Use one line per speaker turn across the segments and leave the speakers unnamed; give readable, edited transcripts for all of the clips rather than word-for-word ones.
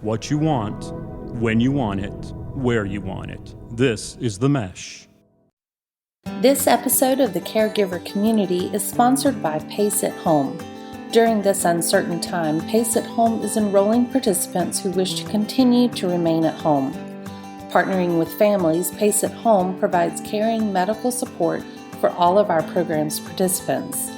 what you want, when you want it, where you want it. This is The Mesh.
This episode of the Caregiver Community is sponsored by Pace at Home. During this uncertain time, Pace at Home is enrolling participants who wish to continue to remain at home. Partnering with families, Pace at Home provides caring medical support for all of our program's participants.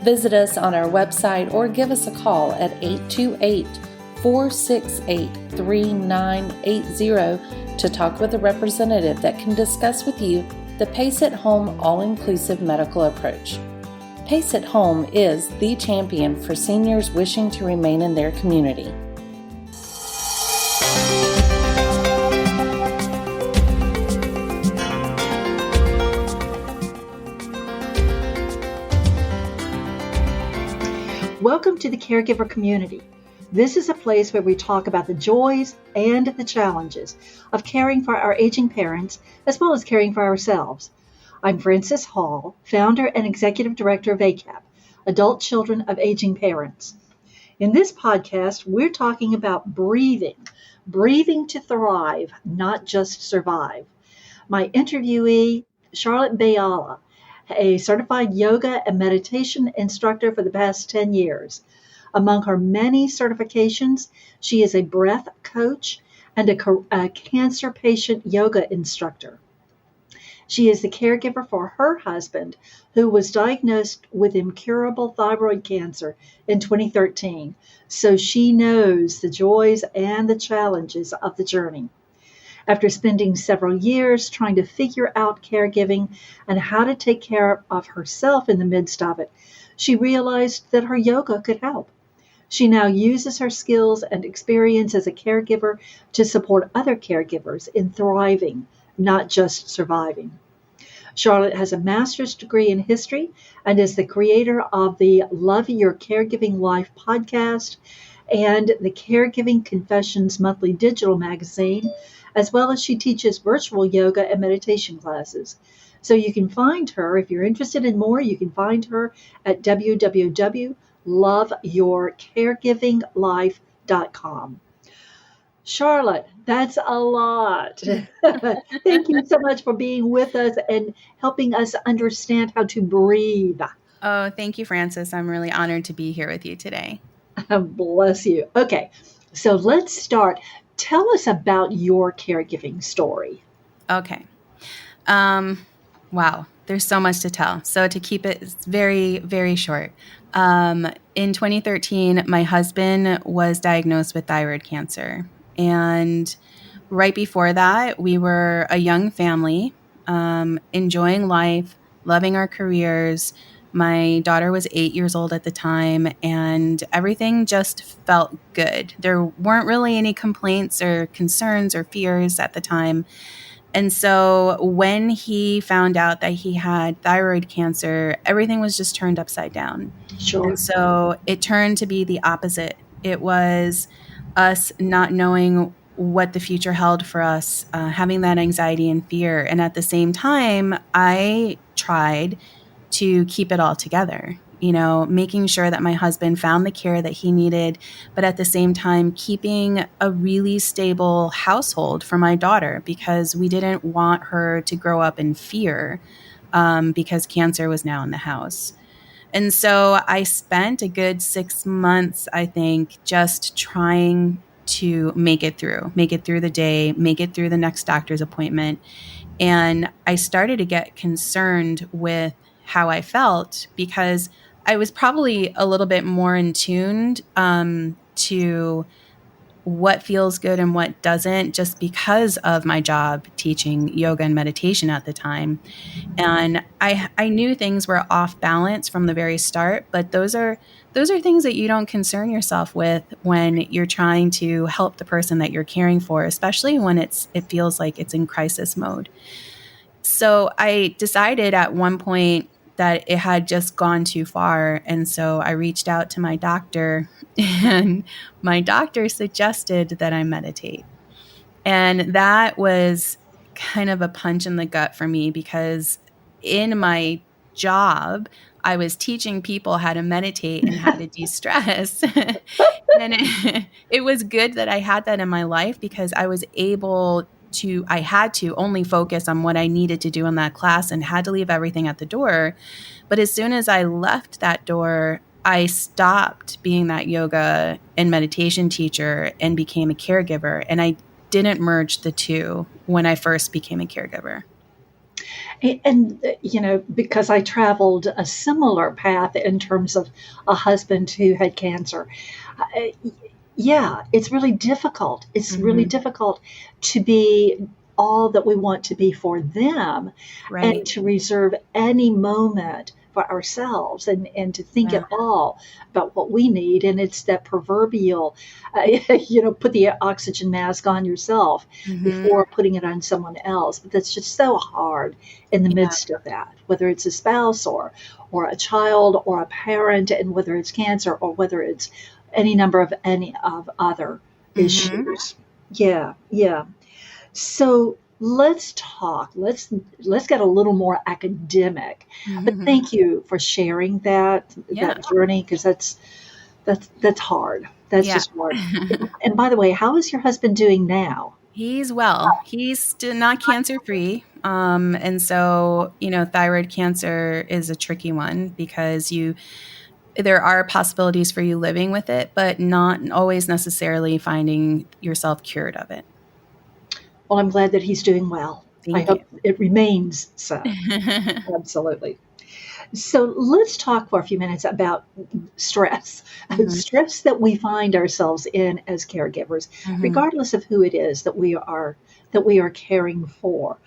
Visit us on our website or give us a call at 828-468-3980 to talk with a representative that can discuss with you the Pace at Home all-inclusive medical approach. Pace at Home is the champion for seniors wishing to remain in their community.
Welcome to the Caregiver Community. This is a place where we talk about the joys and the challenges of caring for our aging parents, as well as caring for ourselves. I'm Frances Hall, founder and executive director of ACAP, Adult Children of Aging Parents. In this podcast, we're talking about breathing to thrive, not just survive. My interviewee, Charlotte Bayala, a certified yoga and meditation instructor for the past 10 years. Among her many certifications, she is a breath coach and a cancer patient yoga instructor. She is the caregiver for her husband, who was diagnosed with incurable thyroid cancer in 2013, so she knows the joys and the challenges of the journey. After spending several years trying to figure out caregiving and how to take care of herself in the midst of it, she realized that her yoga could help. She now uses her skills and experience as a caregiver to support other caregivers in thriving, not just surviving. Charlotte has a master's degree in history and is the creator of the Love Your Caregiving Life podcast and the Caregiving Confessions monthly digital magazine, as well as she teaches virtual yoga and meditation classes. So you can find her, if you're interested in more, you can find her at www.loveyourcaregivinglife.com. Charlotte, that's a lot. Thank you so much for being with us and helping us understand how to breathe.
Oh, thank you, Frances. I'm really honored to be here with you today.
Bless you. Okay, so let's start. Tell us about your caregiving story.
Okay. Wow, there's so much to tell. So to keep it very, very short, in 2013, my husband was diagnosed with thyroid cancer. And right before that, we were a young family, enjoying life, loving our careers. My daughter was 8 years old at the time, and everything just felt good. There weren't really any complaints or concerns or fears at the time. And so when he found out that he had thyroid cancer, everything was just turned upside down.
Sure.
And so it turned to be the opposite. It was us not knowing what the future held for us, having that anxiety and fear. And at the same time, I tried to keep it all together, making sure that my husband found the care that he needed, but at the same time, keeping a really stable household for my daughter, because we didn't want her to grow up in fear, because cancer was now in the house. And so I spent a good 6 months, I think, just trying to make it through the day, make it through the next doctor's appointment. And I started to get concerned with how I felt, because I was probably a little bit more in tune to what feels good and what doesn't, just because of my job teaching yoga and meditation at the time. And I knew things were off balance from the very start, but those are things that you don't concern yourself with when you're trying to help the person that you're caring for, especially when it feels like it's in crisis mode. So I decided at one point that it had just gone too far. And so I reached out to my doctor, and my doctor suggested that I meditate. And that was kind of a punch in the gut for me, because in my job, I was teaching people how to meditate and how to de-stress. And it was good that I had that in my life because I had to only focus on what I needed to do in that class and had to leave everything at the door. But as soon as I left that door, I stopped being that yoga and meditation teacher and became a caregiver. And I didn't merge the two when I first became a caregiver.
And, because I traveled a similar path in terms of a husband who had cancer, uh, yeah, it's really difficult. It's really difficult to be all that we want to be for them and
Right.
to reserve any moment for ourselves and to think
Yeah.
at all about what we need. And it's that proverbial, put the oxygen mask on yourself
Mm-hmm.
before putting it on someone else. But that's just so hard in the
Yeah.
midst of that, whether it's a spouse or a child or a parent, and whether it's cancer or whether it's any of other
Mm-hmm.
issues. Yeah, yeah. So let's talk. Let's get a little more academic. But thank you for sharing
Yeah.
that journey, because that's hard. That's
Yeah.
just hard. And by the way, how is your husband doing now?
He's well. He's still not cancer free. And so, thyroid cancer is a tricky one because there are possibilities for you living with it, but not always necessarily finding yourself cured of it.
Well, I'm glad that he's doing well. I
Thank you.
hope it remains so. Absolutely. So let's talk for a few minutes about stress,
Mhm.
stress that we find ourselves in as caregivers,
Mhm.
regardless of who it is that we are caring for.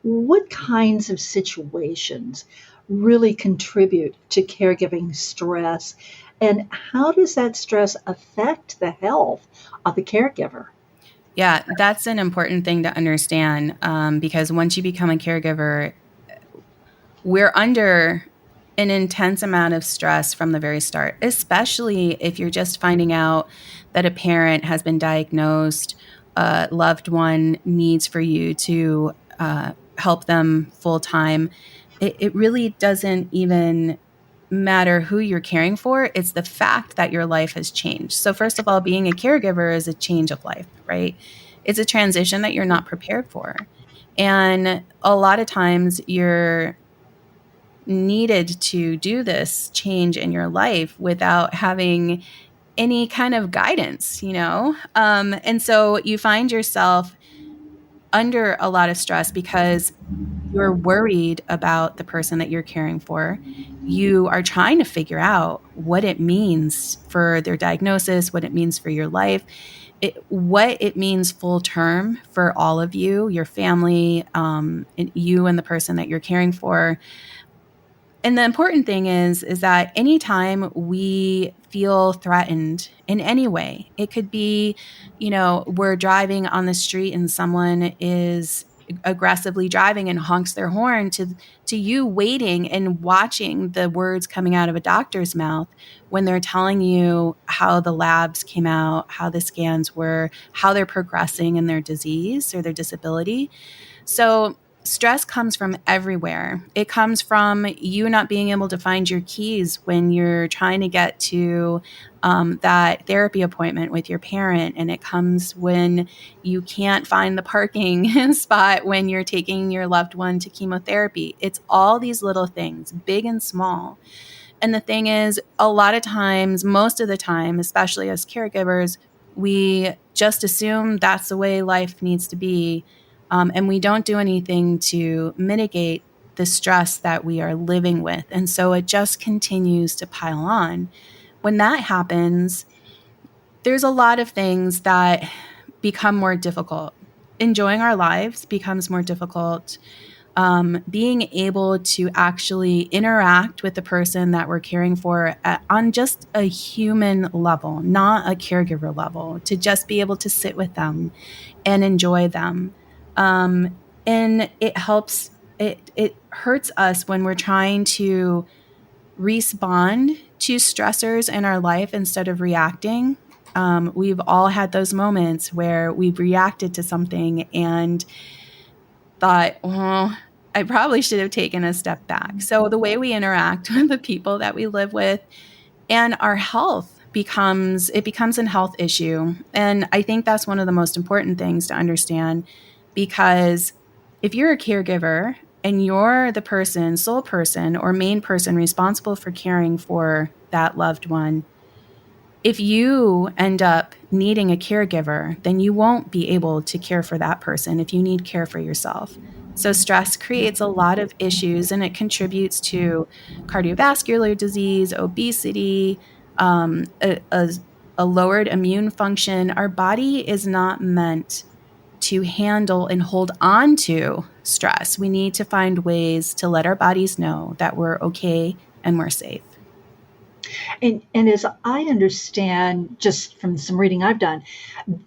What kinds of situations really contribute to caregiving stress, and how does that stress affect the health of the caregiver?
Yeah, that's an important thing to understand because once you become a caregiver, we're under an intense amount of stress from the very start, especially if you're just finding out that a parent has been diagnosed, a loved one needs for you to help them full time. It really doesn't even matter who you're caring for. It's the fact that your life has changed. So, first of all, being a caregiver is a change of life, right? It's a transition that you're not prepared for. And a lot of times you're needed to do this change in your life without having any kind of guidance. And so you find yourself under a lot of stress because you're worried about the person that you're caring for. You are trying to figure out what it means for their diagnosis, what it means for your life, what it means full term for all of you, your family, and you and the person that you're caring for. And the important thing is that anytime we feel threatened in any way, it could be, we're driving on the street and someone is aggressively driving and honks their horn to you waiting and watching the words coming out of a doctor's mouth when they're telling you how the labs came out, how the scans were, how they're progressing in their disease or their disability. So stress comes from everywhere. It comes from you not being able to find your keys when you're trying to get to that therapy appointment with your parent. And it comes when you can't find the parking spot when you're taking your loved one to chemotherapy. It's all these little things, big and small. And the thing is, a lot of times, most of the time, especially as caregivers, we just assume that's the way life needs to be. And we don't do anything to mitigate the stress that we are living with. And so it just continues to pile on. When that happens, there's a lot of things that become more difficult. Enjoying our lives becomes more difficult. Being able to actually interact with the person that we're caring for on just a human level, not a caregiver level, to just be able to sit with them and enjoy them. And it helps, it hurts us when we're trying to respond to stressors in our life instead of reacting. We've all had those moments where we've reacted to something and thought, well, I probably should have taken a step back. So the way we interact with the people that we live with and our health becomes an health issue. And I think that's one of the most important things to understand, because if you're a caregiver and you're the person, sole person or main person responsible for caring for that loved one, if you end up needing a caregiver, then you won't be able to care for that person if you need care for yourself. So stress creates a lot of issues, and it contributes to cardiovascular disease, obesity, a lowered immune function. Our body is not meant to handle and hold on to stress. We need to find ways to let our bodies know that we're okay and we're safe.
And as I understand, just from some reading I've done,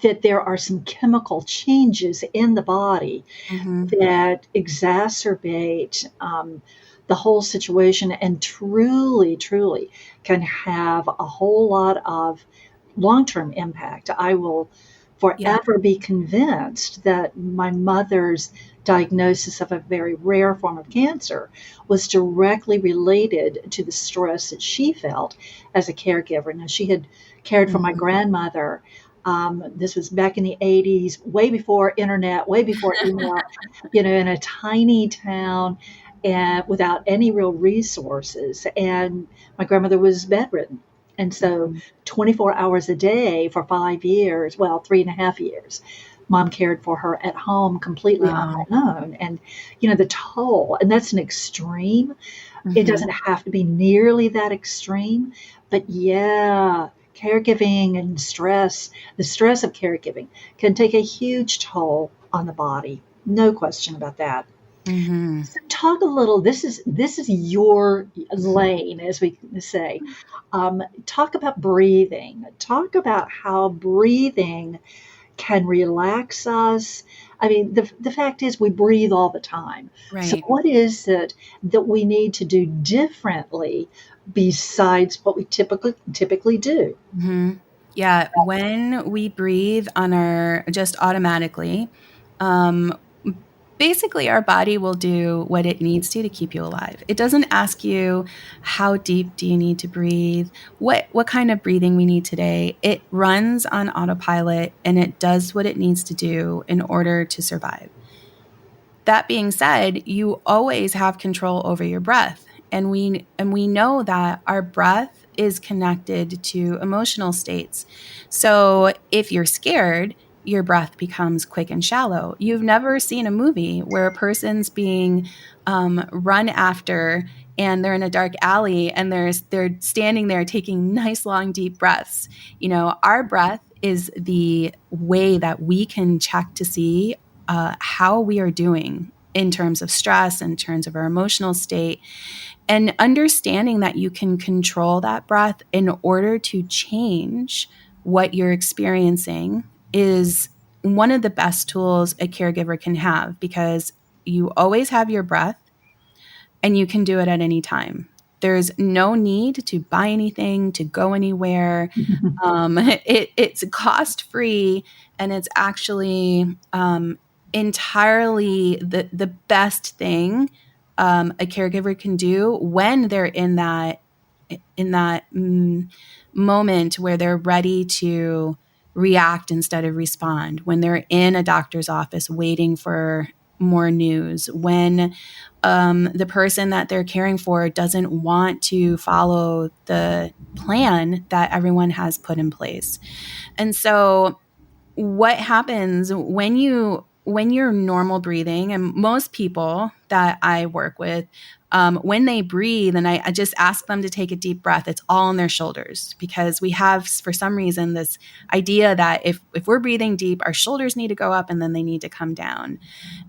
that there are some chemical changes in the body that exacerbate the whole situation and truly, truly can have a whole lot of long-term impact. I will forever be convinced that my mother's diagnosis of a very rare form of cancer was directly related to the stress that she felt as a caregiver. Now, she had cared for my grandmother. This was back in the 80s, way before internet, way before email, in a tiny town and without any real resources. And my grandmother was bedridden. And so 24 hours a day for 5 years, well, 3.5 years, mom cared for her at home completely on her own. And, the toll, and that's an extreme. It doesn't have to be nearly that extreme, but yeah, caregiving and stress, the stress of caregiving can take a huge toll on the body. No question about that. So talk a little. This is your lane, as we say. Talk about breathing. Talk about how breathing can relax us. I mean, the fact is we breathe all the time.
Right.
So what is it that we need to do differently besides what we typically do?
Yeah, when we breathe on our just automatically, basically our body will do what it needs to keep you alive. It doesn't ask you how deep do you need to breathe, what kind of breathing we need today. It runs on autopilot and it does what it needs to do in order to survive. That being said, you always have control over your breath. And we know that our breath is connected to emotional states. So if you're scared, your breath becomes quick and shallow. You've never seen a movie where a person's being run after and they're in a dark alley and they're standing there taking nice long deep breaths. Our breath is the way that we can check to see how we are doing in terms of stress, in terms of our emotional state, and understanding that you can control that breath in order to change what you're experiencing is one of the best tools a caregiver can have, because you always have your breath and you can do it at any time. There's no need to buy anything, to go anywhere. It's cost-free, and it's actually entirely the best thing a caregiver can do when they're in that moment where they're ready to react instead of respond, when they're in a doctor's office waiting for more news, when the person that they're caring for doesn't want to follow the plan that everyone has put in place. And so what happens when you're normal breathing, and most people that I work with, when they breathe, and I just ask them to take a deep breath, it's all on their shoulders, because we have, for some reason, this idea that if we're breathing deep, our shoulders need to go up and then they need to come down.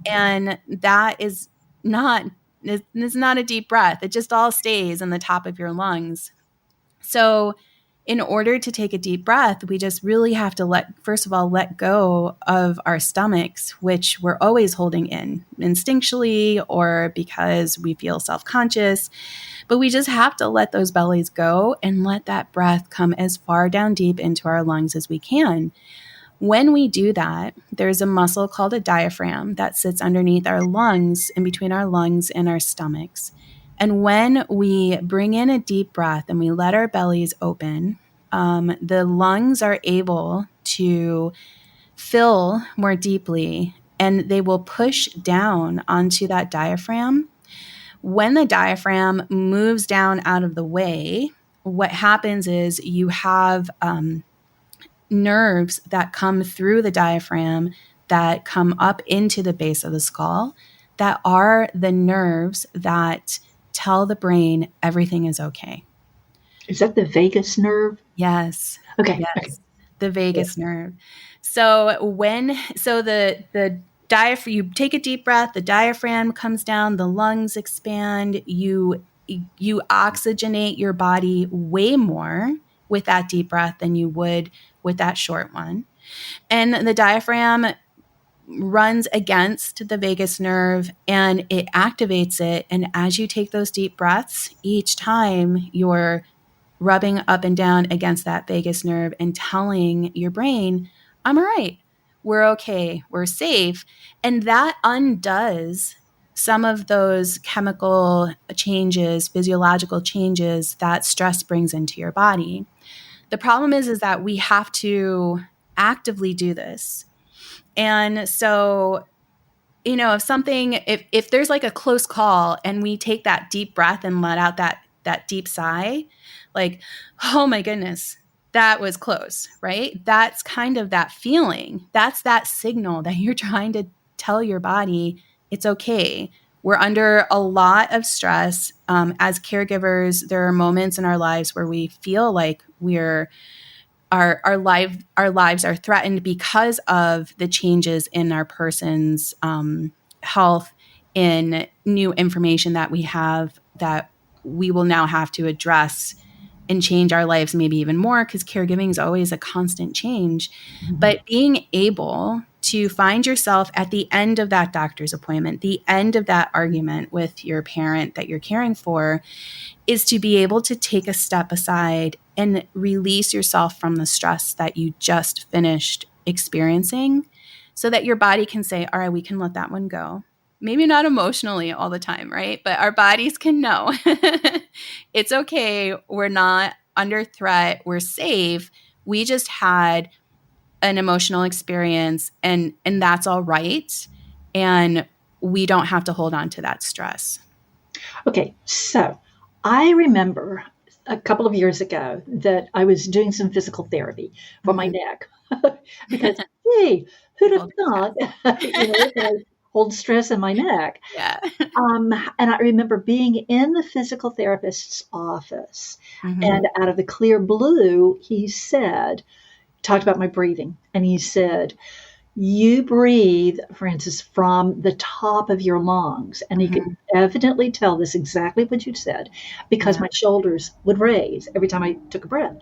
And that is not, it's not a deep breath. It just all stays in the top of your lungs. So in order to take a deep breath, we just really have to first of all, let go of our stomachs, which we're always holding in instinctually or because we feel self-conscious. But we just have to let those bellies go and let that breath come as far down deep into our lungs as we can. When we do that, there's a muscle called a diaphragm that sits underneath our lungs, in between our lungs and our stomachs. And when we bring in a deep breath and we let our bellies open, the lungs are able to fill more deeply, and they will push down onto that diaphragm. When the diaphragm moves down out of the way, what happens is you have nerves that come through the diaphragm that come up into the base of the skull that are the nerves that tell the brain everything is okay.
Is that the vagus nerve?
Yes.
Okay.
Yes. The vagus nerve. So the diaphragm, you take a deep breath, the diaphragm comes down, the lungs expand, you oxygenate your body way more with that deep breath than you would with that short one. And the diaphragm runs against the vagus nerve and it activates it. And as you take those deep breaths, each time you're rubbing up and down against that vagus nerve and telling your brain, I'm all right. We're okay. We're safe. And that undoes some of those chemical changes, physiological changes that stress brings into your body. The problem is that we have to actively do this. And so, if there's like a close call and we take that deep breath and let out that deep sigh, like, oh my goodness, that was close, right? That's kind of that feeling. That's that signal that you're trying to tell your body it's okay. We're under a lot of stress. As caregivers, there are moments in our lives where we feel like our lives are threatened because of the changes in our person's health, in new information that we have that we will now have to address and change our lives maybe even more, because caregiving is always a constant change. But being able to find yourself at the end of that doctor's appointment, the end of that argument with your parent that you're caring for, is to be able to take a step aside and release yourself from the stress that you just finished experiencing, so that your body can say, all right, we can let that one go. Maybe not emotionally all the time, right? But our bodies can know it's okay. We're not under threat. We're safe. We just had an emotional experience, and that's all right. And we don't have to hold on to that stress.
Okay, so I remember a couple of years ago that I was doing some physical therapy for my neck because, hey, who'd have
Hold
thought, that I hold stress in my neck?
Yeah.
And I remember being in the physical therapist's office, and out of the clear blue, he talked about my breathing, and he said, you breathe, Francis, from the top of your lungs. And he could evidently tell this exactly what you said, because my shoulders would raise every time I took a breath.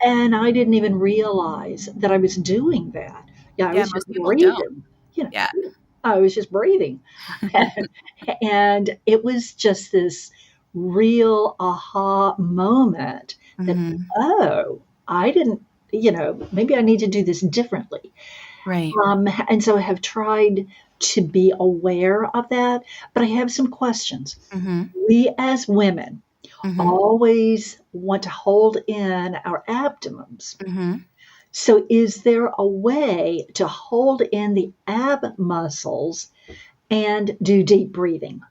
And I didn't even realize that I was doing that. Yeah, I
Yeah,
was just
most people don't.
breathing. You know,
Yeah.
I was just breathing. And it was just this real aha moment that, oh, I didn't, maybe I need to do this differently.
Right.
And so I have tried to be aware of that, but I have some questions. We as women always want to hold in our abdomens. So is there a way to hold in the ab muscles and do deep breathing?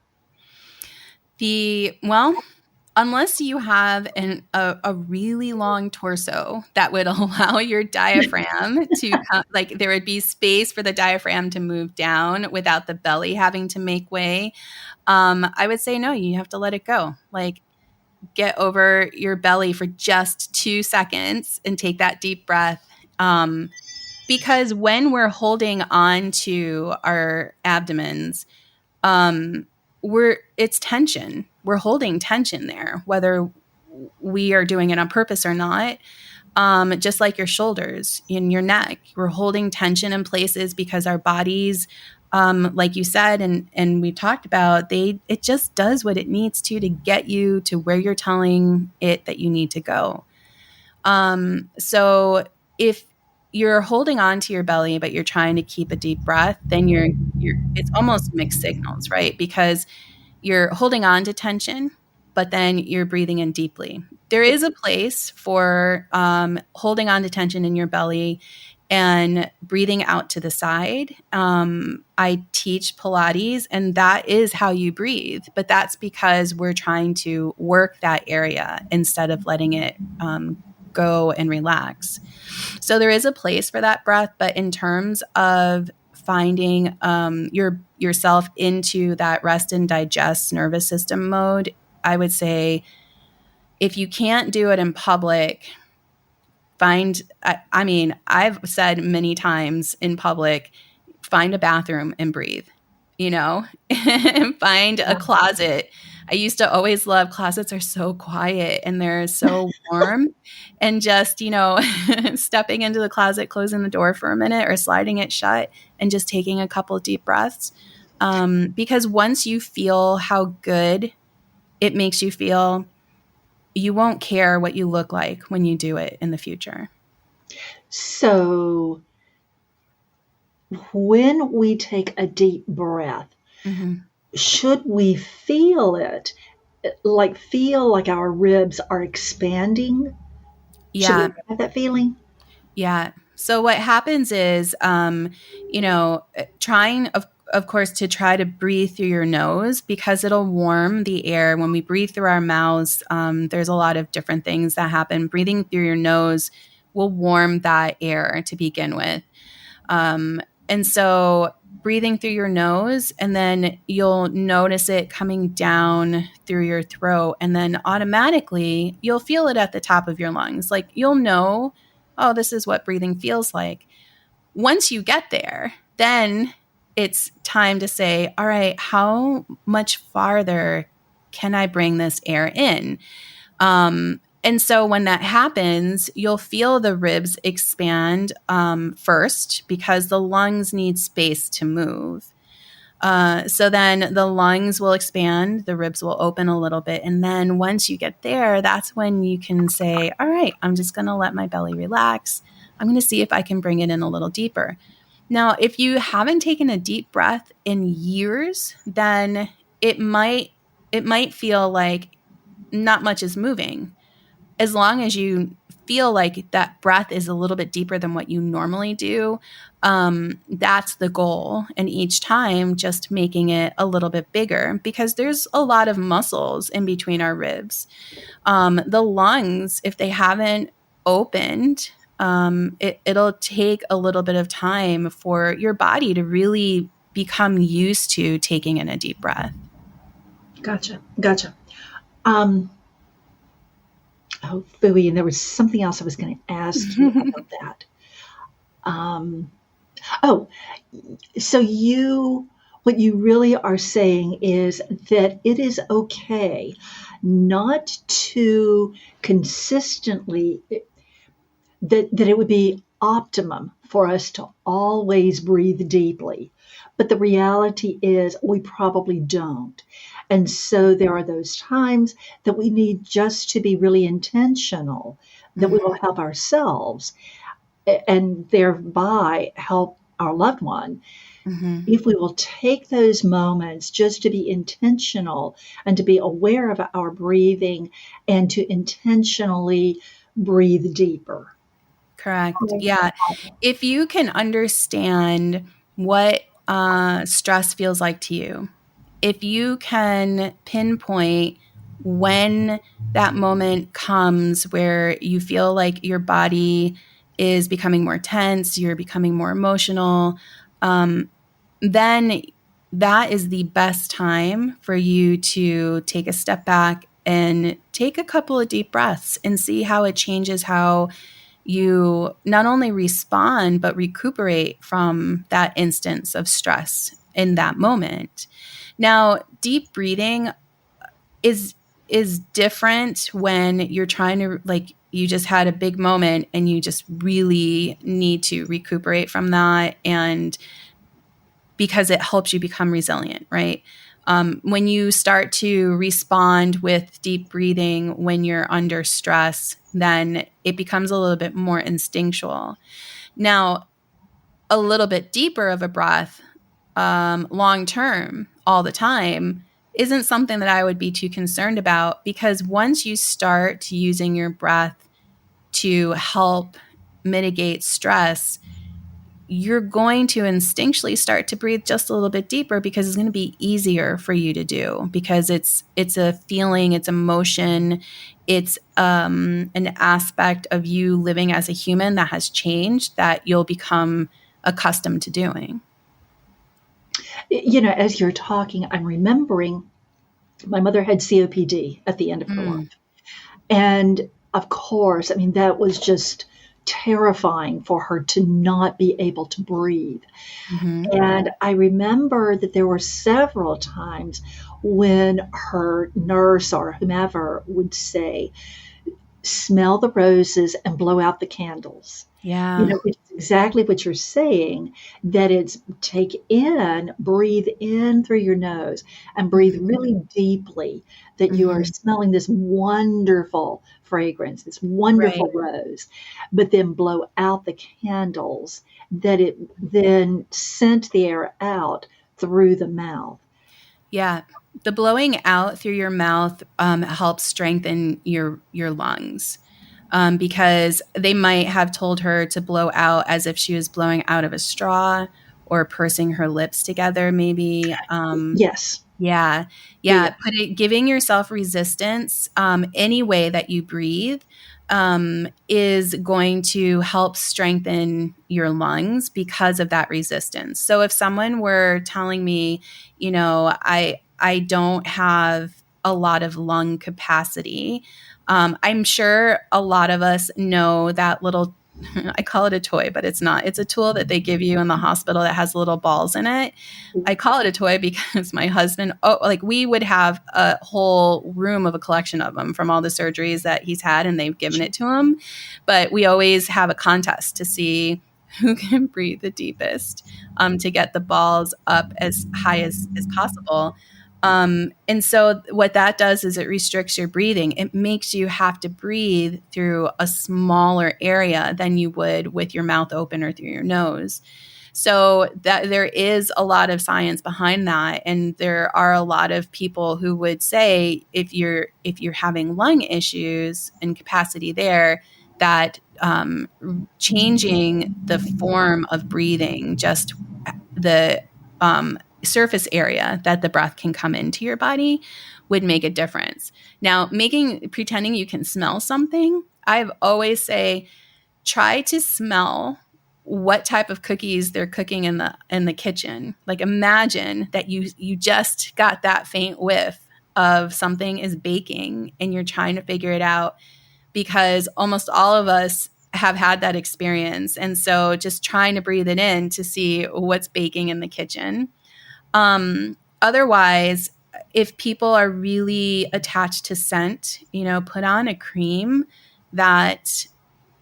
Unless you have a really long torso that would allow your diaphragm to come, like there would be space for the diaphragm to move down without the belly having to make way. I would say no, you have to let it go. Like, get over your belly for just 2 seconds and take that deep breath. Because when we're holding on to our abdomens, it's tension. We're holding tension there, whether we are doing it on purpose or not. Just like your shoulders and your neck, we're holding tension in places because our bodies, like you said, and we talked about, it just does what it needs to get you to where you're telling it that you need to go. So if you're holding on to your belly, but you're trying to keep a deep breath, then it's almost mixed signals, right? Because you're holding on to tension, but then you're breathing in deeply. There is a place for holding on to tension in your belly and breathing out to the side. I teach Pilates, and that is how you breathe, but that's because we're trying to work that area instead of letting it go and relax. So there is a place for that breath, but in terms of finding yourself into that rest and digest nervous system mode, I would say if you can't do it in public, I mean, I've said many times in public, find a bathroom and breathe, you know, find a closet. I used to always love closets are so quiet and they're so warm, and just, stepping into the closet, closing the door for a minute or sliding it shut and just taking a couple deep breaths. Because once you feel how good it makes you feel, you won't care what you look like when you do it in the future.
So when we take a deep breath, should we feel it? Feel like our ribs are expanding?
Yeah.
Should we have that feeling?
Yeah. So what happens is, trying, of course, to try to breathe through your nose, because it'll warm the air. When we breathe through our mouths, there's a lot of different things that happen. Breathing through your nose will warm that air to begin with. And so breathing through your nose, and then you'll notice it coming down through your throat. And then automatically you'll feel it at the top of your lungs. Like you'll know, oh, this is what breathing feels like. Once you get there, then it's time to say, all right, how much farther can I bring this air in? And so when that happens, you'll feel the ribs expand first, because the lungs need space to move. So then the lungs will expand, the ribs will open a little bit. And then once you get there, that's when you can say, all right, I'm just going to let my belly relax. I'm going to see if I can bring it in a little deeper. Now, if you haven't taken a deep breath in years, then it might feel like not much is moving. As long as you feel like that breath is a little bit deeper than what you normally do, that's the goal. And each time, just making it a little bit bigger, because there's a lot of muscles in between our ribs. The lungs, if they haven't opened, it'll take a little bit of time for your body to really become used to taking in a deep breath.
Gotcha. Oh, phooey, and there was something else I was going to ask you about that. Oh, so what you really are saying is that it is okay not to consistently, that it would be optimum for us to always breathe deeply. But the reality is we probably don't. And so there are those times that we need just to be really intentional, that we will help ourselves and thereby help our loved one. If we will take those moments just to be intentional and to be aware of our breathing and to intentionally breathe deeper.
Correct. Yeah. If you can understand what stress feels like to you, if you can pinpoint when that moment comes where you feel like your body is becoming more tense, you're becoming more emotional, then that is the best time for you to take a step back and take a couple of deep breaths and see how it changes how you not only respond, but recuperate from that instance of stress in that moment. Now, deep breathing is different when you're trying to, like, you just had a big moment and you just really need to recuperate from that, and because it helps you become resilient, right? When you start to respond with deep breathing when you're under stress, then it becomes a little bit more instinctual. Now, a little bit deeper of a breath, long term, all the time, isn't something that I would be too concerned about, because once you start using your breath to help mitigate stress, you're going to instinctually start to breathe just a little bit deeper, because it's going to be easier for you to do, because it's a feeling, it's emotion, it's an aspect of you living as a human that has changed, that you'll become accustomed to doing.
As you're talking, I'm remembering my mother had COPD at the end of her
Mm.
life. And of course, I mean, that was just terrifying for her to not be able to breathe.
Mm-hmm.
And I remember that there were several times when her nurse or whomever would say, smell the roses and blow out the candles.
Yeah.
Which is exactly what you're saying, that it's breathe in through your nose and breathe really deeply, that you are
Mm-hmm.
smelling this wonderful fragrance, this
Right.
wonderful rose, but then blow out the candles, that it then sent the air out through the mouth.
Yeah. The blowing out through your mouth helps strengthen your lungs, because they might have told her to blow out as if she was blowing out of a straw, or pursing her lips together, maybe.
Yes.
Yeah.
Yeah.
Yeah. Giving yourself resistance, any way that you breathe, is going to help strengthen your lungs because of that resistance. So if someone were telling me, I don't have a lot of lung capacity, I'm sure a lot of us know that little, I call it a toy, but it's not. It's a tool that they give you in the hospital that has little balls in it. I call it a toy because my husband, we would have a whole room of a collection of them from all the surgeries that he's had, and they've given it to him. But we always have a contest to see who can breathe the deepest, to get the balls up as high as possible. And so what that does is it restricts your breathing. It makes you have to breathe through a smaller area than you would with your mouth open or through your nose. So that there is a lot of science behind that, and there are a lot of people who would say if you're having lung issues and capacity there, that changing the form of breathing, just the surface area that the breath can come into your body, would make a difference. Now, pretending you can smell something, I've always say, try to smell what type of cookies they're cooking in the kitchen. Like, imagine that you just got that faint whiff of something is baking, and you're trying to figure it out, because almost all of us have had that experience. And so just trying to breathe it in to see what's baking in the kitchen. Otherwise, if people are really attached to scent, put on a cream that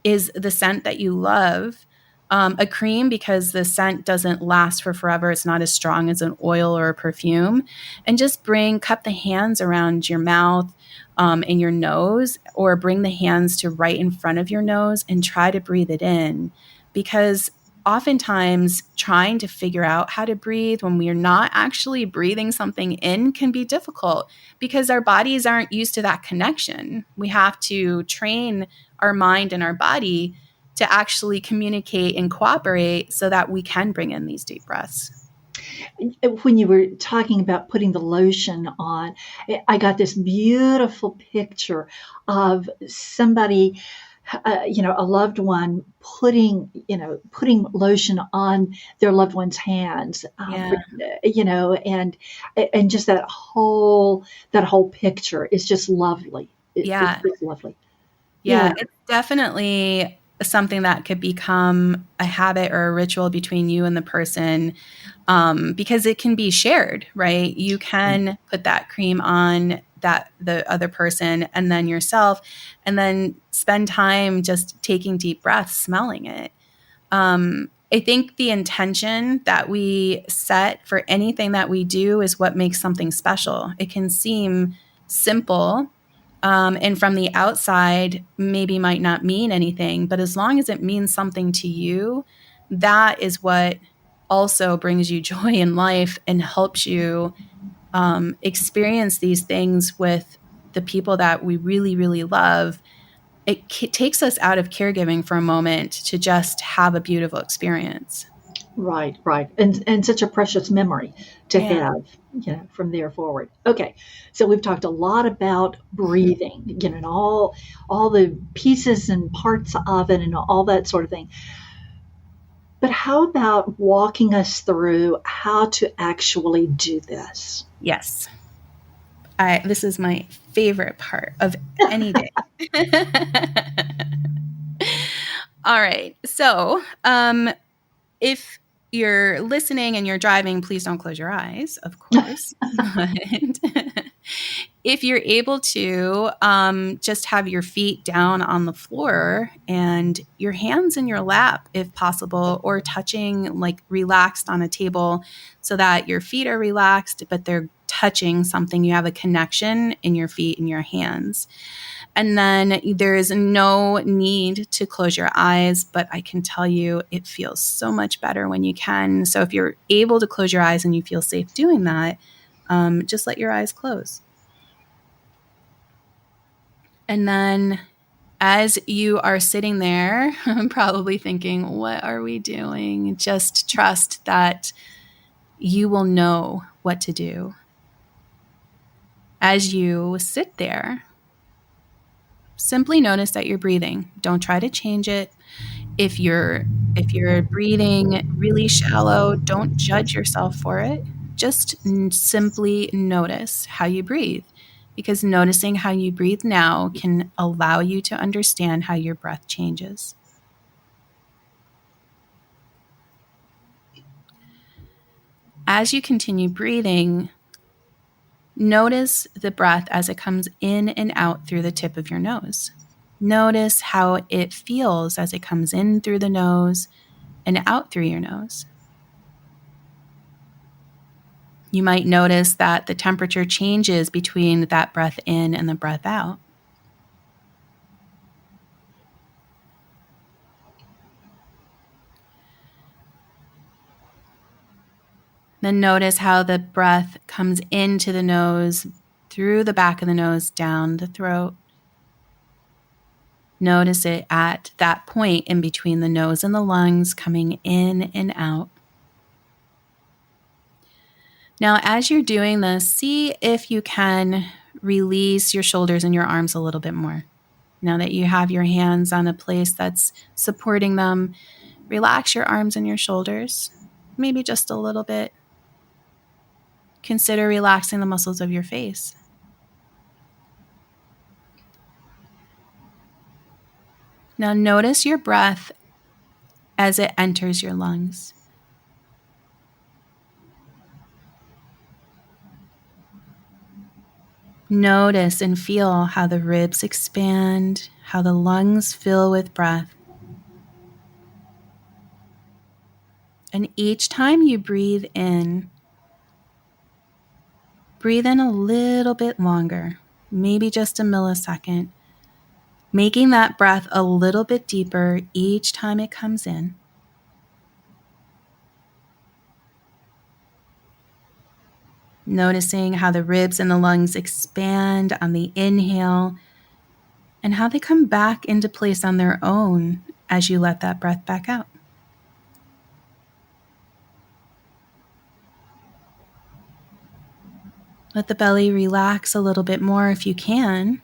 is the scent that you love. A cream, because the scent doesn't last for forever. It's not as strong as an oil or a perfume. And just cup the hands around your mouth, and your nose, or bring the hands to right in front of your nose and try to breathe it in. Because oftentimes trying to figure out how to breathe when we are not actually breathing something in can be difficult, because our bodies aren't used to that connection. We have to train our mind and our body to actually communicate and cooperate so that we can bring in these deep breaths.
When you were talking about putting the lotion on, I got this beautiful picture of somebody, a loved one putting lotion on their loved one's hands,
Yeah.
and just that whole picture is just lovely.
Yeah.
It's lovely.
Yeah. It's definitely something that could become a habit or a ritual between you and the person, because it can be shared, right? You can put that cream on that the other person and then yourself, and then spend time just taking deep breaths, smelling it. I think the intention that we set for anything that we do is what makes something special. It can seem simple, And from the outside, maybe might not mean anything, but as long as it means something to you, that is what also brings you joy in life and helps you experience these things with the people that we really, really love. It takes us out of caregiving for a moment to just have a beautiful experience.
Right, right. And such a precious memory to
Yeah.
have, from there forward. Okay. So we've talked a lot about breathing, and all the pieces and parts of it and all that sort of thing. But how about walking us through how to actually do this?
Yes. This is my favorite part of any day. All right. So, if you're listening and you're driving, please don't close your eyes, of course. But if you're able to, just have your feet down on the floor and your hands in your lap, if possible, or touching, like relaxed on a table so that your feet are relaxed, but they're touching something. You have a connection in your feet and your hands. And then there is no need to close your eyes, but I can tell you it feels so much better when you can. So if you're able to close your eyes and you feel safe doing that, just let your eyes close. And then as you are sitting there, probably thinking, what are we doing? Just trust that you will know what to do. As you sit there, simply notice that you're breathing. Don't try to change it. If you're breathing really shallow, don't judge yourself for it. Just simply notice how you breathe, because noticing how you breathe now can allow you to understand how your breath changes. As you continue breathing, notice the breath as it comes in and out through the tip of your nose. Notice how it feels as it comes in through the nose and out through your nose. You might notice that the temperature changes between that breath in and the breath out. Then notice how the breath comes into the nose, through the back of the nose, down the throat. Notice it at that point in between the nose and the lungs, coming in and out. Now, as you're doing this, see if you can release your shoulders and your arms a little bit more. Now that you have your hands on a place that's supporting them, relax your arms and your shoulders, maybe just a little bit. Consider relaxing the muscles of your face. Now notice your breath as it enters your lungs. Notice and feel how the ribs expand, how the lungs fill with breath. And each time you breathe in a little bit longer, maybe just a millisecond, making that breath a little bit deeper each time it comes in. Noticing how the ribs and the lungs expand on the inhale and how they come back into place on their own as you let that breath back out. Let the belly relax a little bit more if you can.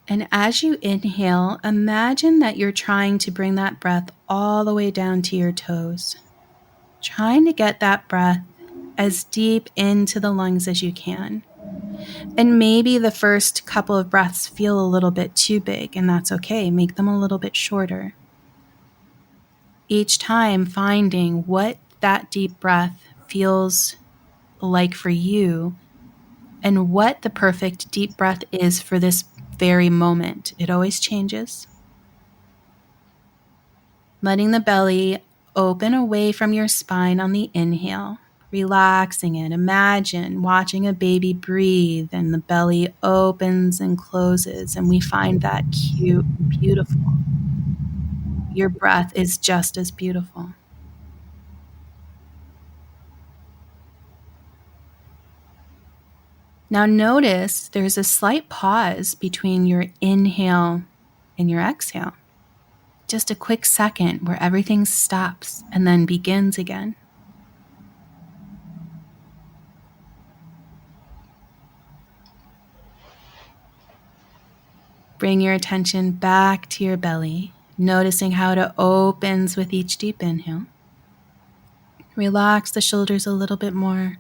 And as you inhale, imagine that you're trying to bring that breath all the way down to your toes. Trying to get that breath as deep into the lungs as you can. And maybe the first couple of breaths feel a little bit too big, and that's okay. Make them a little bit shorter. Each time finding what that deep breath feels like for you and what the perfect deep breath is for this very moment. It always changes. Letting the belly open away from your spine on the inhale. relaxing it. Imagine watching a baby breathe and the belly opens and closes, and we find that cute and beautiful. Your breath is just as beautiful. Now notice there's a slight pause between your inhale and your exhale. Just a quick second where everything stops and then begins again. Bring your attention back to your belly, noticing how it opens with each deep inhale. Relax the shoulders a little bit more.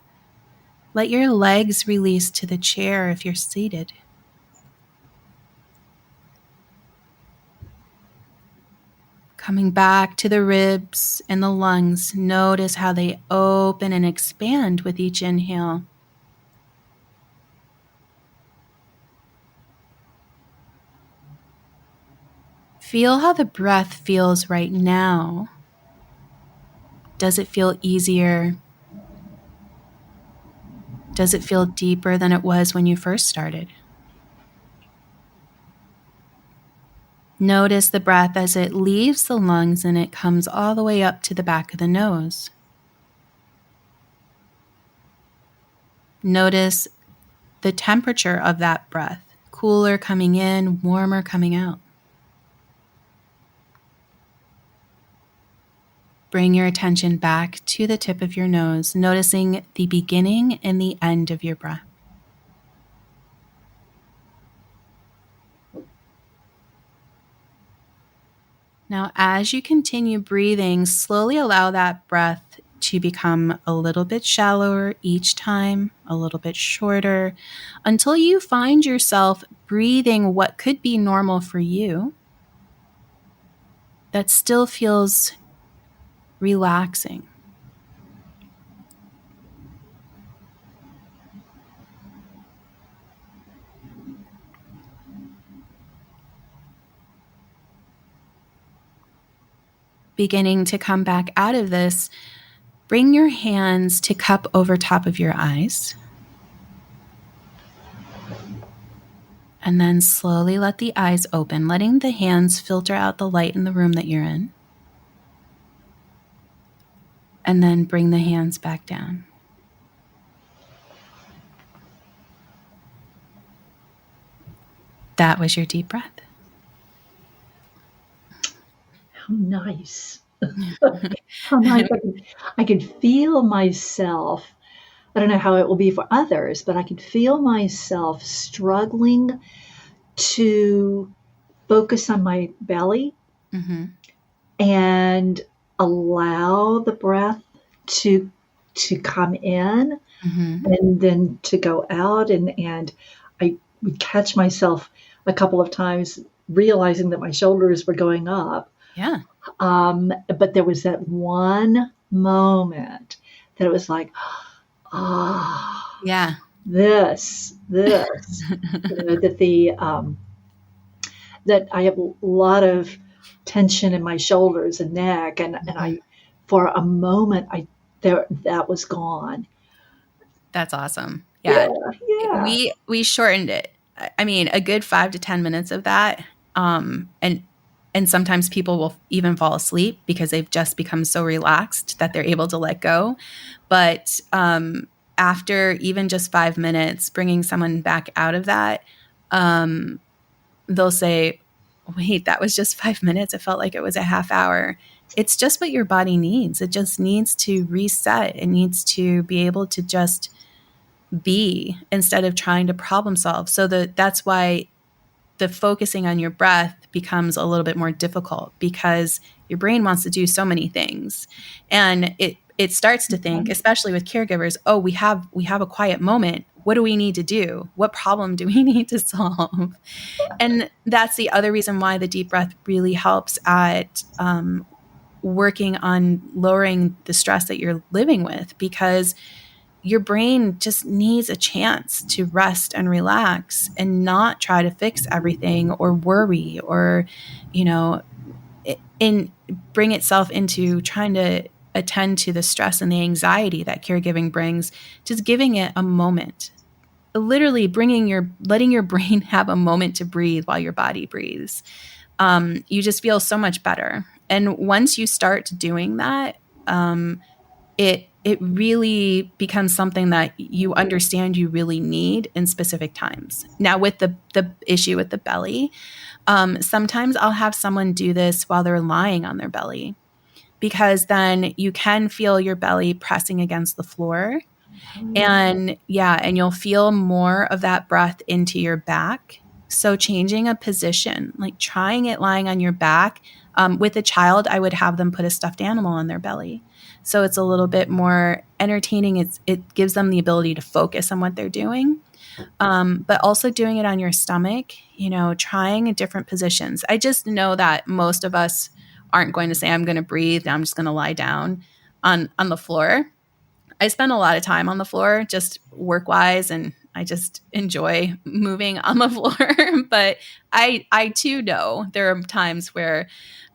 Let your legs release to the chair if you're seated. Coming back to the ribs and the lungs, notice how they open and expand with each inhale. Feel how the breath feels right now. Does it feel easier? Does it feel deeper than it was when you first started? Notice the breath as it leaves the lungs and it comes all the way up to the back of the nose. Notice the temperature of that breath, cooler coming in, warmer coming out. Bring your attention back to the tip of your nose, noticing the beginning and the end of your breath. Now, as you continue breathing, slowly allow that breath to become a little bit shallower each time, a little bit shorter, until you find yourself breathing what could be normal for you that still feels relaxing. Beginning to come back out of this, bring your hands to cup over top of your eyes. And then slowly let the eyes open, letting the hands filter out the light in the room that you're in. And then bring the hands back down. That was your deep breath.
How nice. How nice. I can feel myself. I don't know how it will be for others, but I can feel myself struggling to focus on my belly and allow the breath to come in and then to go out. And I would catch myself a couple of times realizing that my shoulders were going up.
Yeah.
But there was that one moment that it was like,
yeah,
this, that I have a lot of tension in my shoulders and neck, and I, for a moment, that was gone.
That's awesome. Yeah.
Yeah.
We shortened it. I mean, a good 5 to 10 minutes of that. And sometimes people will even fall asleep because they've just become so relaxed that they're able to let go. But after even just 5 minutes, bringing someone back out of that, they'll say, wait, that was just 5 minutes. It felt like it was a half hour. It's just what your body needs. It just needs to reset. It needs to be able to just be instead of trying to problem solve. So that's why the focusing on your breath becomes a little bit more difficult, because your brain wants to do so many things. And it starts to think, especially with caregivers, oh, we have a quiet moment. What do we need to do? What problem do we need to solve? And that's the other reason why the deep breath really helps at working on lowering the stress that you're living with, because your brain just needs a chance to rest and relax and not try to fix everything or worry or, bring itself into trying to attend to the stress and the anxiety that caregiving brings, just giving it a moment, literally letting your brain have a moment to breathe while your body breathes. You just feel so much better. And once you start doing that, it really becomes something that you understand you really need in specific times. Now, with the issue with the belly, sometimes I'll have someone do this while they're lying on their belly, because then you can feel your belly pressing against the floor. And and you'll feel more of that breath into your back. So changing a position, like trying it lying on your back. With a child, I would have them put a stuffed animal on their belly. So it's a little bit more entertaining. It gives them the ability to focus on what they're doing. But also doing it on your stomach, trying different positions. I just know that most of us aren't going to say, I'm going to breathe. Now I'm just going to lie down on the floor. I spend a lot of time on the floor, just work wise, and I just enjoy moving on the floor. But I too know there are times where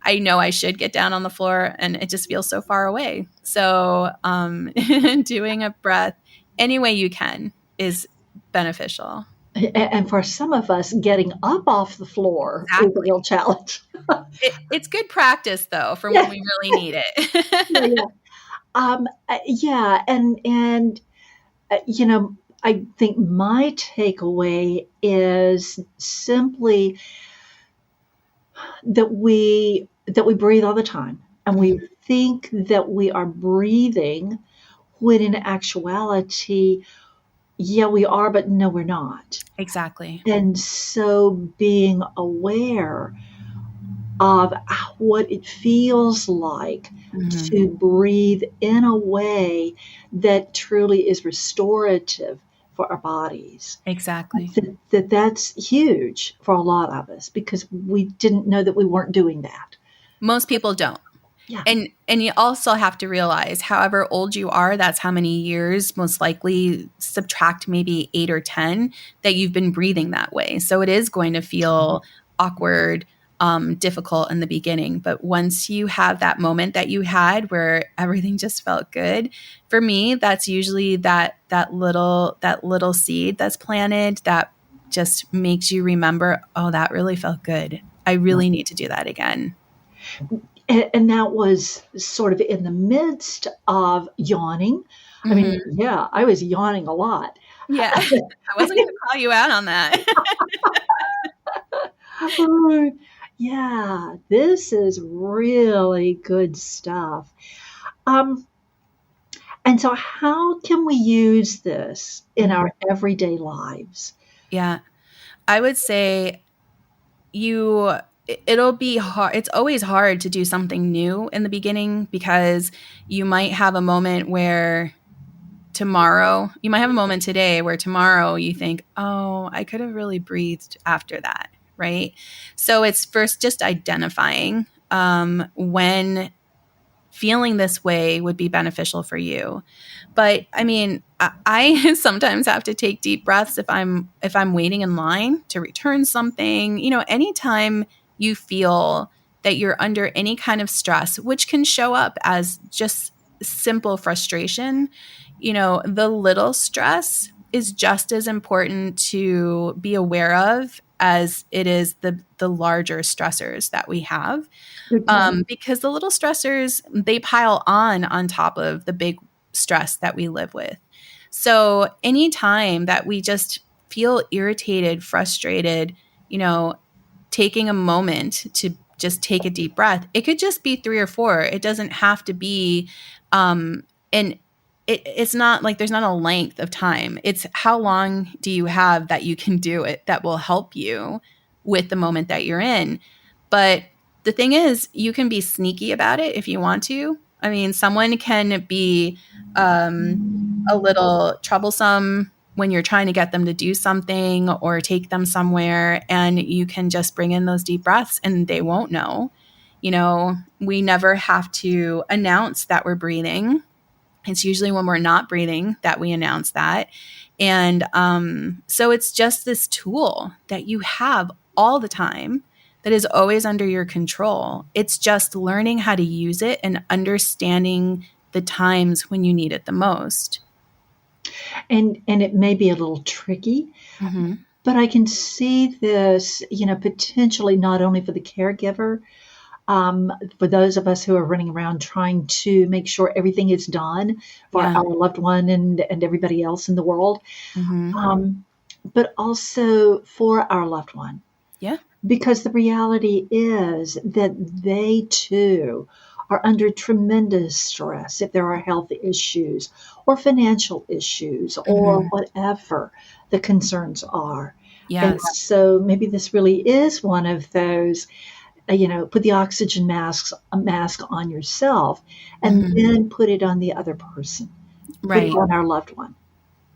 I know I should get down on the floor and it just feels so far away. So doing a breath any way you can is beneficial.
And for some of us, getting up off the floor is a
Exactly.
real challenge.
It's good practice though for when
Yeah,
we really need
yeah,
it.
yeah. Yeah, and I think my takeaway is simply that we breathe all the time, and we think that we are breathing when in actuality, yeah, we are, but no, we're not.
Exactly.
And so being aware of what it feels like
Mhm.
to breathe in a way that truly is restorative for our bodies.
Exactly.
That's huge for a lot of us because we didn't know that we weren't doing that.
Most people don't.
Yeah.
And you also have to realize, however old you are, that's how many years, most likely subtract maybe 8 or 10, that you've been breathing that way. So it is going to feel awkward, difficult in the beginning. But once you have that moment that you had where everything just felt good, for me, that's usually that little seed that's planted that just makes you remember, oh, that really felt good. I really need to do that again.
And that was sort of in the midst of yawning. I mean,
Mhm.
yeah, I was yawning a lot.
Yeah. I wasn't gonna call you out on that.
Oh, yeah, this is really good stuff. Um, and so, how can we use this in
Mhm.
our everyday lives?
Yeah. I would say it'll be hard. It's always hard to do something new in the beginning because you might have a moment where you might have a moment today where tomorrow you think, "Oh, I could have really breathed after that." Right? So it's first just identifying when feeling this way would be beneficial for you. But I mean, I sometimes have to take deep breaths if I'm waiting in line to return something. Anytime you feel that you're under any kind of stress, which can show up as just simple frustration, the little stress is just as important to be aware of as it is the larger stressors that we have,
Good point.
because the little stressors, they pile on top of the big stress that we live with. So anytime that we just feel irritated, frustrated, you know, taking a moment to just take a deep breath, it could just be three or four. It doesn't have to be, and it's not like there's not a length of time. It's how long do you have that you can do it that will help you with the moment that you're in. But the thing is, you can be sneaky about it if you want to. I mean, someone can be a little troublesome when you're trying to get them to do something or take them somewhere, and you can just bring in those deep breaths and they won't know. We never have to announce that we're breathing. It's usually when we're not breathing that we announce that. And so it's just this tool that you have all the time that is always under your control. It's just learning how to use it and understanding the times when you need it the most.
And it may be a little tricky, but I can see this, potentially not only for the caregiver, for those of us who are running around trying to make sure everything is done for our loved one and everybody else in the world, but also for our loved one.
Yeah.
Because the reality is that they too are under tremendous stress if there are health issues or financial issues or whatever the concerns are.
Yes.
And so maybe this really is one of those, put the oxygen mask on yourself and then put it on the other person.
Right.
Put it on our loved one.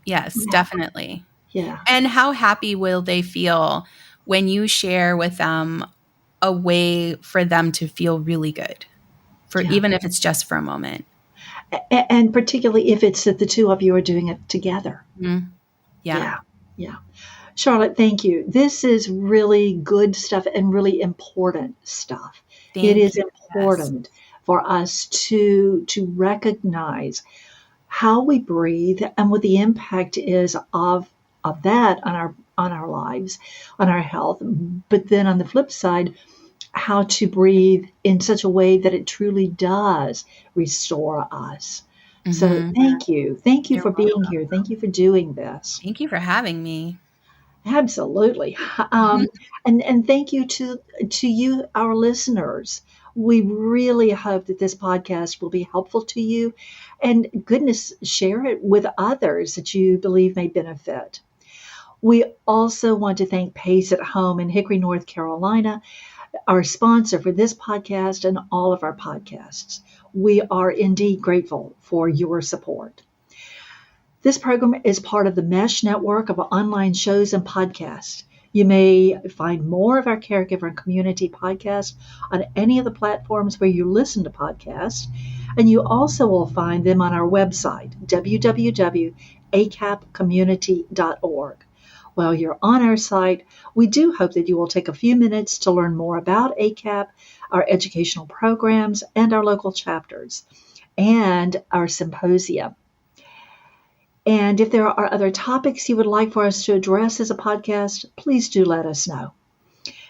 Yes, definitely.
Yeah.
And how happy will they feel when you share with them a way for them to feel really good, even if it's just for a moment?
And particularly if it's that the two of you are doing it together.
Yeah.
Charlotte, thank you. This is really good stuff and really important stuff. It is important for us to recognize how we breathe and what the impact is of that on our lives, on our health. But then on the flip side, how to breathe in such a way that it truly does restore us. So thank you. Thank you for being here. Thank you for doing this.
Thank you for having me.
Absolutely. And thank you to you, our listeners. We really hope that this podcast will be helpful to you. And goodness, share it with others that you believe may benefit. We also want to thank Pace at Home in Hickory, North Carolina, our sponsor for this podcast and all of our podcasts. We are indeed grateful for your support. This program is part of the Mesh network of online shows and podcasts. You may find more of our Caregiver and Community podcasts on any of the platforms where you listen to podcasts, and you also will find them on our website, www.acapcommunity.org. While you're on our site, we do hope that you will take a few minutes to learn more about ACAP, our educational programs, and our local chapters, and our symposia. And if there are other topics you would like for us to address as a podcast, please do let us know.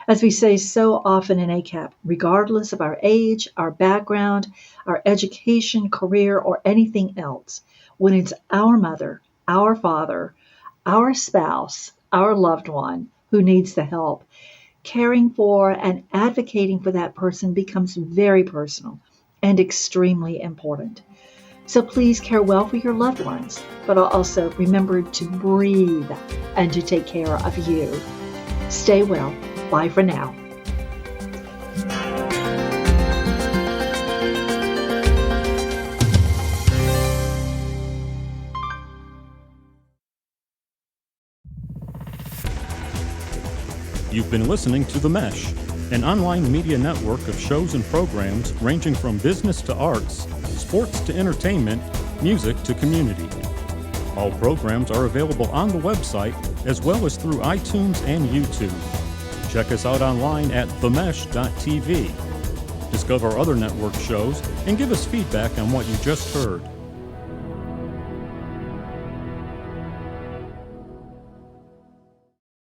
As we say so often in ACAP, regardless of our age, our background, our education, career, or anything else, when it's our mother, our father, our spouse, our loved one who needs the help, caring for and advocating for that person becomes very personal and extremely important. So please care well for your loved ones, but also remember to breathe and to take care of you. Stay well. Bye for now.
You've been listening to The Mesh, an online media network of shows and programs ranging from business to arts, sports to entertainment, music to community. All programs are available on the website as well as through iTunes and YouTube. Check us out online at themesh.tv. Discover other network shows and give us feedback on what you just heard.